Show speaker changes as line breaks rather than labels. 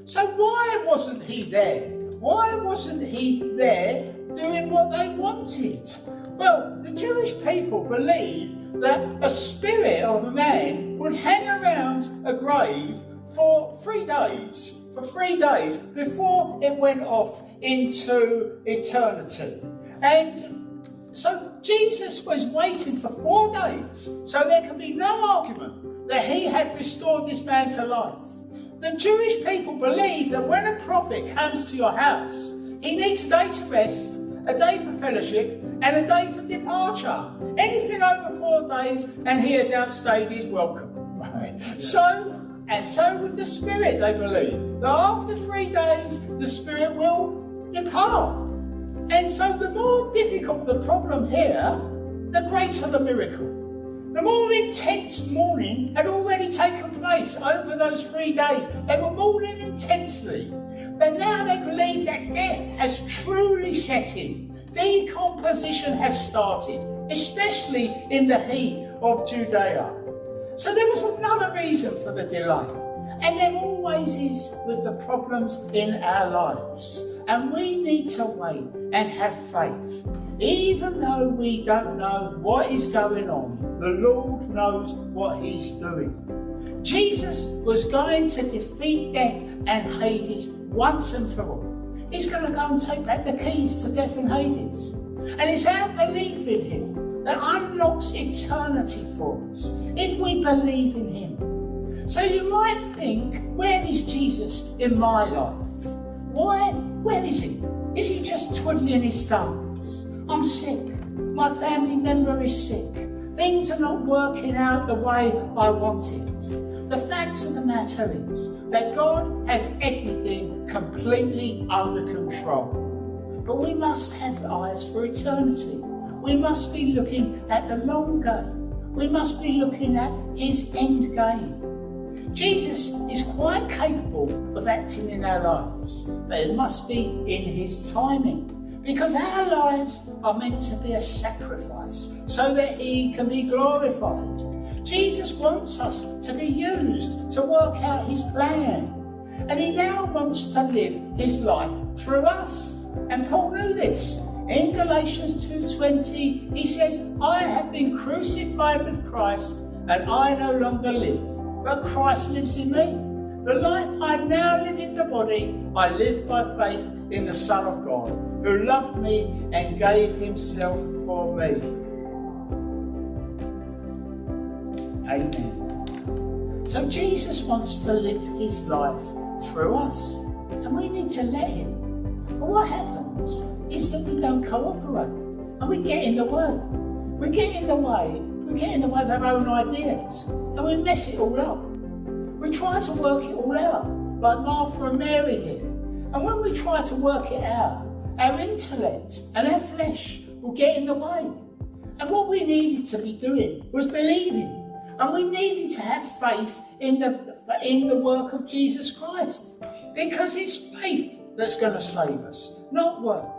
So why wasn't he there? Why wasn't he there doing what they wanted? Well, the Jewish people believed that a spirit of a man would hang around a grave for 3 days, before it went off into eternity. And so Jesus was waiting for 4 days, so there can be no argument that he had restored this man to life. The Jewish people believe that when a prophet comes to your house, he needs a day to rest, a day for fellowship, and a day for departure. Anything over 4 days, and he has outstayed his welcome. Right? So with the Spirit, they believe that after 3 days, the Spirit will depart. And so the more difficult the problem here, the greater the miracle. The more intense mourning had already taken place over those 3 days. They were mourning intensely. But now they believe that death has truly set in. Decomposition has started, especially in the heat of Judea. So there was another reason for the delay. And there always is with the problems in our lives. And we need to wait and have faith. Even though we don't know what is going on, the Lord knows what he's doing. Jesus was going to defeat death and Hades once and for all. He's going to go and take back the keys to death and Hades. And it's our belief in him that unlocks eternity for us, if we believe in him. So you might think, where is Jesus in my life? Where is he? Is he just twiddling his thumbs? I'm sick. My family member is sick. Things are not working out the way I wanted. The fact of the matter is that God has everything completely under control. But we must have eyes for eternity. We must be looking at the long game. We must be looking at his end game. Jesus is quite capable of acting in our lives, but it must be in his timing. Because our lives are meant to be a sacrifice so that he can be glorified. Jesus wants us to be used to work out his plan. And he now wants to live his life through us. And Paul knew this. In Galatians 2:20, he says, I have been crucified with Christ, and I no longer live, but Christ lives in me. The life I now live in the body, I live by faith in the Son of God, who loved me and gave himself for me. Amen. So Jesus wants to live his life through us, and we need to let him. But what happens is that we don't cooperate, and we get in the way. We get in the way of our own ideas, and we mess it all up. We try to work it all out, like Martha and Mary here. And when we try to work it out, our intellect and our flesh will get in the way. And what we needed to be doing was believing. And we needed to have faith in the work of Jesus Christ. Because it's faith that's going to save us, not works.